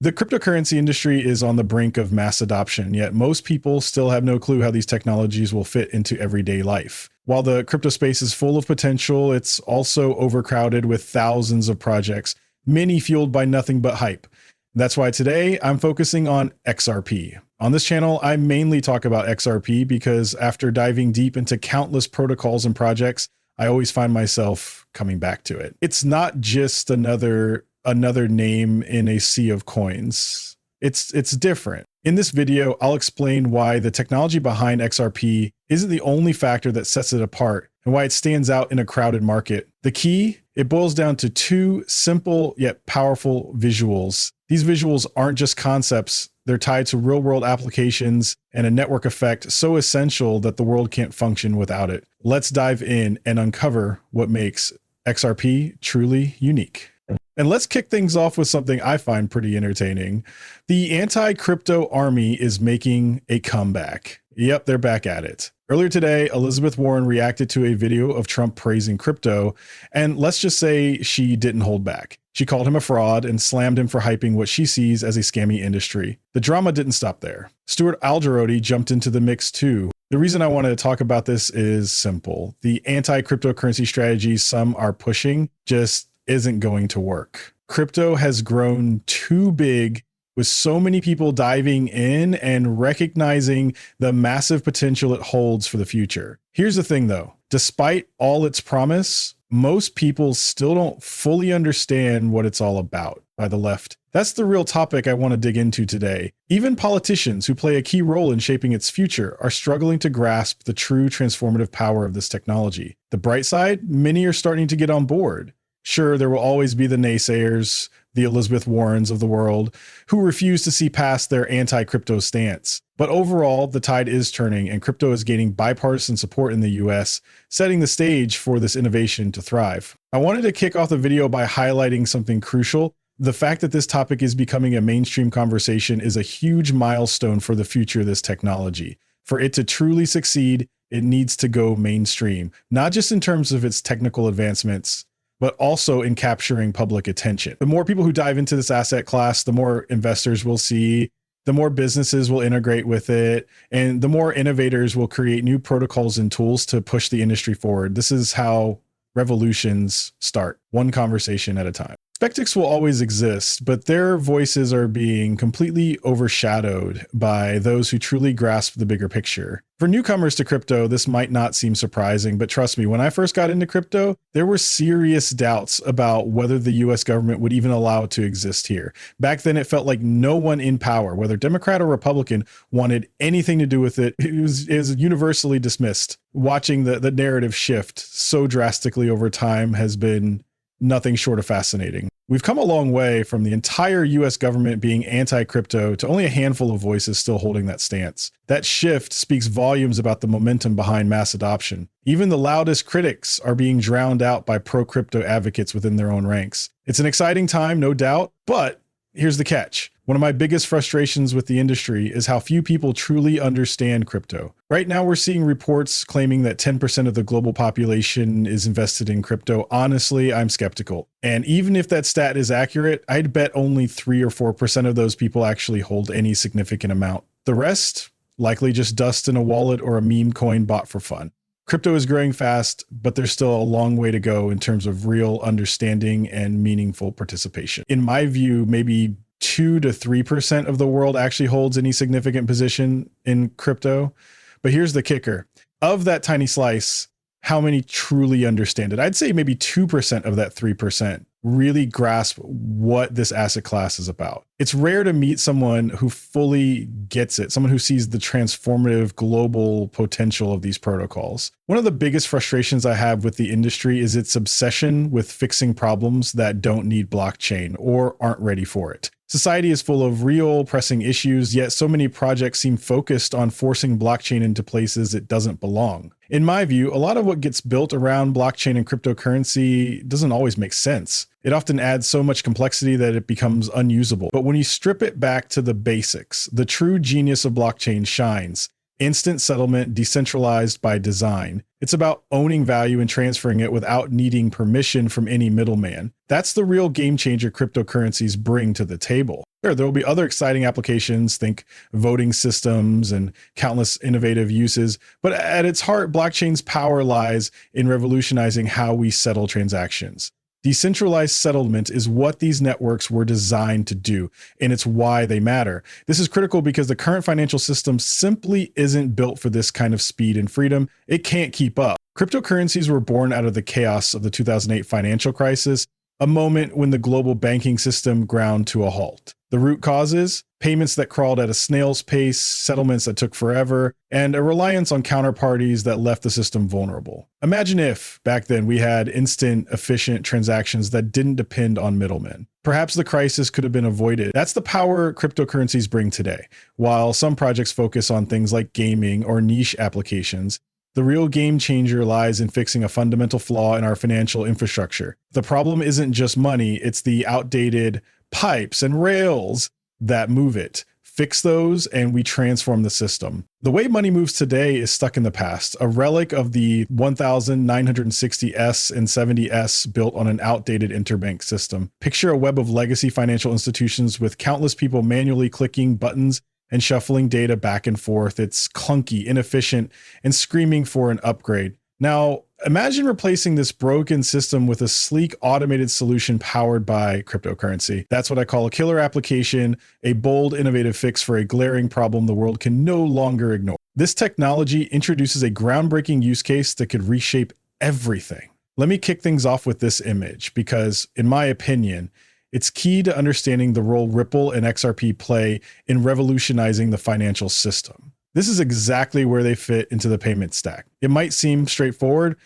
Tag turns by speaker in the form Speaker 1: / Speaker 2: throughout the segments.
Speaker 1: The cryptocurrency industry is on the brink of mass adoption, yet most people still have no clue how these technologies will fit into everyday life. While the crypto space is full of potential, it's also overcrowded with thousands of projects, many fueled by nothing but hype. That's why today I'm focusing on XRP. On this channel, I mainly talk about XRP because after diving deep into countless protocols and projects, I always find myself coming back to it. It's not just another name in a sea of coins. It's different. In this video, I'll explain why the technology behind XRP isn't the only factor that sets it apart and why it stands out in a crowded market. The key, it boils down to two simple yet powerful visuals. These visuals aren't just concepts. They're tied to real-world applications and a network effect so essential that the world can't function without it. Let's dive in and uncover what makes XRP truly unique. And let's kick things off with something I find pretty entertaining. The anti-crypto army is making a comeback. Yep, they're back at it. Earlier today, Elizabeth Warren reacted to a video of Trump praising crypto, and let's just say she didn't hold back. She called him a fraud and slammed him for hyping what she sees as a scammy industry. The drama didn't stop there. Stuart Algerodi jumped into the mix too. The reason I want to talk about this is simple. The anti-cryptocurrency strategies some are pushing just isn't going to work. Crypto has grown too big with so many people diving in and recognizing the massive potential it holds for the future. Here's the thing though, despite all its promise, most people still don't fully understand what it's all about by the left. That's the real topic I want to dig into today. Even politicians who play a key role in shaping its future are struggling to grasp the true transformative power of this technology. The bright side, many are starting to get on board. Sure, there will always be the naysayers, the Elizabeth Warrens of the world, who refuse to see past their anti-crypto stance. But overall, the tide is turning and crypto is gaining bipartisan support in the US, setting the stage for this innovation to thrive. I wanted to kick off the video by highlighting something crucial. The fact that this topic is becoming a mainstream conversation is a huge milestone for the future of this technology. For it to truly succeed, it needs to go mainstream, not just in terms of its technical advancements, but also in capturing public attention. The more people who dive into this asset class, the more investors we'll see, the more businesses will integrate with it, and the more innovators will create new protocols and tools to push the industry forward. This is how revolutions start, one conversation at a time. Skeptics will always exist, but their voices are being completely overshadowed by those who truly grasp the bigger picture. For newcomers to crypto, this might not seem surprising, but trust me, when I first got into crypto, there were serious doubts about whether the US government would even allow it to exist here. Back then, it felt like no one in power, whether Democrat or Republican, wanted anything to do with it. It was universally dismissed. Watching the narrative shift so drastically over time has been nothing short of fascinating. We've come a long way from the entire US government being anti-crypto to only a handful of voices still holding that stance. That shift speaks volumes about the momentum behind mass adoption. Even the loudest critics are being drowned out by pro-crypto advocates within their own ranks. It's an exciting time, no doubt, but here's the catch. One of my biggest frustrations with the industry is how few people truly understand crypto. Right now, we're seeing reports claiming that 10% of the global population is invested in crypto. Honestly, I'm skeptical. And even if that stat is accurate, I'd bet only 3 or 4% of those people actually hold any significant amount. The rest, likely just dust in a wallet or a meme coin bought for fun. Crypto is growing fast, but there's still a long way to go in terms of real understanding and meaningful participation. In my view, maybe 2 to 3% of the world actually holds any significant position in crypto. But here's the kicker. Of that tiny slice, how many truly understand it? I'd say maybe 2% of that 3% really grasp what this asset class is about. It's rare to meet someone who fully gets it, someone who sees the transformative global potential of these protocols. One of the biggest frustrations I have with the industry is its obsession with fixing problems that don't need blockchain or aren't ready for it. Society is full of real pressing issues, yet so many projects seem focused on forcing blockchain into places it doesn't belong. In my view, a lot of what gets built around blockchain and cryptocurrency doesn't always make sense. It often adds so much complexity that it becomes unusable. But when you strip it back to the basics, the true genius of blockchain shines. Instant settlement, decentralized by design. It's about owning value and transferring it without needing permission from any middleman. That's the real game changer cryptocurrencies bring to the table. Sure, there will be other exciting applications, think voting systems and countless innovative uses, but at its heart, blockchain's power lies in revolutionizing how we settle transactions. Decentralized settlement is what these networks were designed to do, and it's why they matter. This is critical because the current financial system simply isn't built for this kind of speed and freedom. It can't keep up. Cryptocurrencies were born out of the chaos of the 2008 financial crisis, a moment when the global banking system ground to a halt. The root causes: payments that crawled at a snail's pace, settlements that took forever, and a reliance on counterparties that left the system vulnerable. Imagine if, back then, we had instant, efficient transactions that didn't depend on middlemen. Perhaps the crisis could have been avoided. That's the power cryptocurrencies bring today. While some projects focus on things like gaming or niche applications, the real game changer lies in fixing a fundamental flaw in our financial infrastructure. The problem isn't just money, it's the outdated pipes and rails that move it. Fix those and we transform the system. The way money moves today is stuck in the past, a relic of the 1960s and 70s built on an outdated interbank system. Picture a web of legacy financial institutions with countless people manually clicking buttons and shuffling data back and forth. It's clunky, inefficient, and screaming for an upgrade. Now, imagine replacing this broken system with a sleek, automated solution powered by cryptocurrency. That's what I call a killer application, a bold, innovative fix for a glaring problem the world can no longer ignore. This technology introduces a groundbreaking use case that could reshape everything. Let me kick things off with this image because, in my opinion, it's key to understanding the role Ripple and XRP play in revolutionizing the financial system. This is exactly where they fit into the payment stack. It might seem straightforward,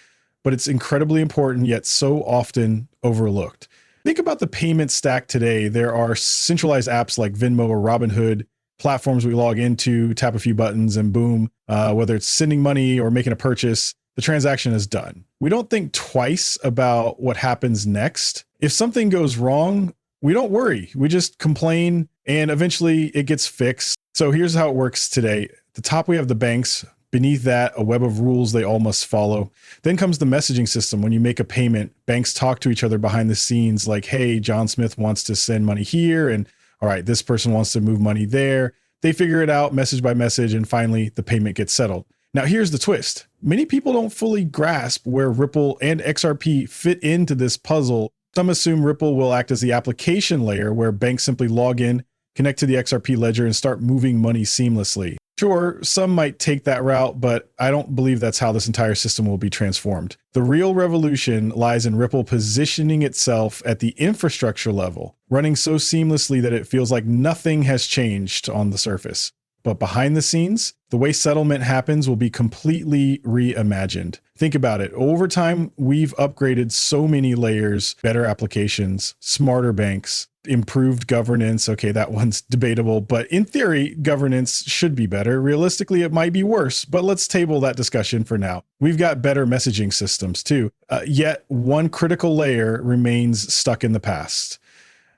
Speaker 1: but it's incredibly important, yet so often overlooked. Think about the payment stack today. There are centralized apps like Venmo or Robinhood, platforms we log into, tap a few buttons, and boom, whether it's sending money or making a purchase, the transaction is done. We don't think twice about what happens next. If something goes wrong, we don't worry. We just complain and eventually it gets fixed. So here's how it works today. At the top, we have the banks. Beneath that, a web of rules they all must follow. Then comes the messaging system. When you make a payment, banks talk to each other behind the scenes like, hey, John Smith wants to send money here. And all right, this person wants to move money there. They figure it out message by message. And finally, the payment gets settled. Now, here's the twist. Many people don't fully grasp where Ripple and XRP fit into this puzzle. Some assume Ripple will act as the application layer where banks simply log in, connect to the XRP ledger, and start moving money seamlessly. Sure, some might take that route, but I don't believe that's how this entire system will be transformed. The real revolution lies in Ripple positioning itself at the infrastructure level, running so seamlessly that it feels like nothing has changed on the surface. But behind the scenes, the way settlement happens will be completely reimagined. Think about it. Over time, we've upgraded so many layers, better applications, smarter banks, improved governance. Okay, that one's debatable, but in theory, governance should be better. Realistically, it might be worse, but let's table that discussion for now. We've got better messaging systems too. Yet one critical layer remains stuck in the past: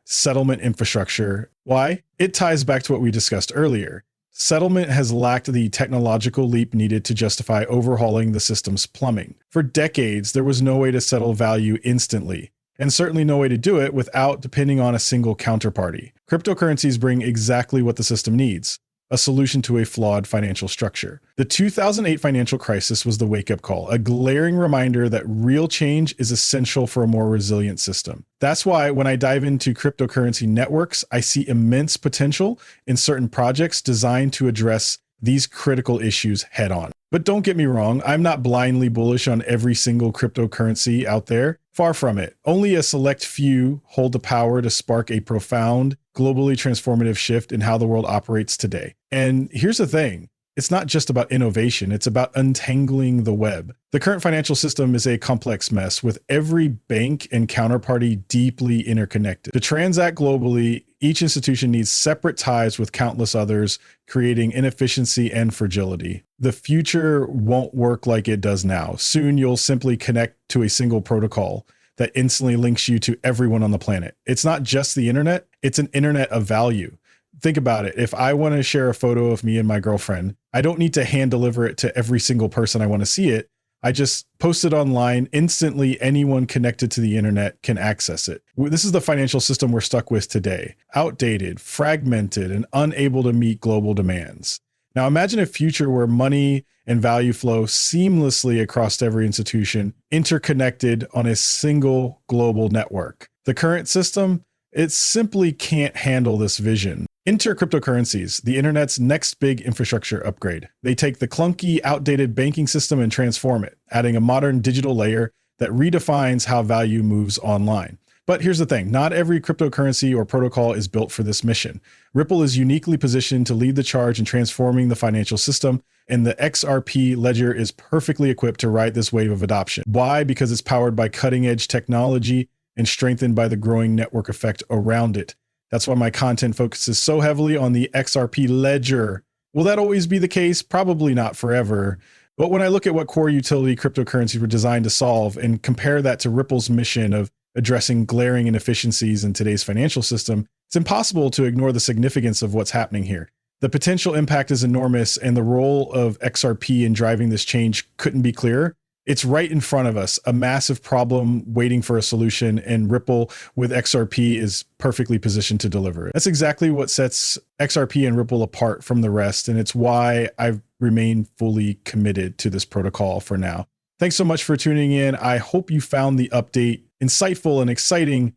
Speaker 1: settlement infrastructure. Why? It ties back to what we discussed earlier. Settlement has lacked the technological leap needed to justify overhauling the system's plumbing. For decades, there was no way to settle value instantly, and certainly no way to do it without depending on a single counterparty. Cryptocurrencies bring exactly what the system needs: a solution to a flawed financial structure. The 2008 financial crisis was the wake-up call, a glaring reminder that real change is essential for a more resilient system. That's why when I dive into cryptocurrency networks, I see immense potential in certain projects designed to address these critical issues head on. But don't get me wrong, I'm not blindly bullish on every single cryptocurrency out there. Far from it. Only a select few hold the power to spark a profound, globally transformative shift in how the world operates today. And here's the thing. It's not just about innovation, it's about untangling the web. The current financial system is a complex mess, with every bank and counterparty deeply interconnected. To transact globally, each institution needs separate ties with countless others, creating inefficiency and fragility. The future won't work like it does now. Soon you'll simply connect to a single protocol that instantly links you to everyone on the planet. It's not just the internet, it's an internet of value. Think about it. If I want to share a photo of me and my girlfriend, I don't need to hand deliver it to every single person I want to see it. I just post it online. Instantly, anyone connected to the internet can access it. This is the financial system we're stuck with today. Outdated, fragmented, and unable to meet global demands. Now imagine a future where money and value flow seamlessly across every institution, interconnected on a single global network. The current system, it simply can't handle this vision. Enter cryptocurrencies, the internet's next big infrastructure upgrade. They take the clunky, outdated banking system and transform it, adding a modern digital layer that redefines how value moves online. But here's the thing, not every cryptocurrency or protocol is built for this mission. Ripple is uniquely positioned to lead the charge in transforming the financial system, and the XRP ledger is perfectly equipped to ride this wave of adoption. Why? Because it's powered by cutting-edge technology and strengthened by the growing network effect around it. That's why my content focuses so heavily on the XRP ledger. Will that always be the case? Probably not forever. But when I look at what core utility cryptocurrencies were designed to solve and compare that to Ripple's mission of addressing glaring inefficiencies in today's financial system, it's impossible to ignore the significance of what's happening here. The potential impact is enormous, and the role of XRP in driving this change couldn't be clearer. It's right in front of us, a massive problem waiting for a solution, and Ripple with XRP is perfectly positioned to deliver it. That's exactly what sets XRP and Ripple apart from the rest, and it's why I've remained fully committed to this protocol for now. Thanks so much for tuning in. I hope you found the update insightful and exciting,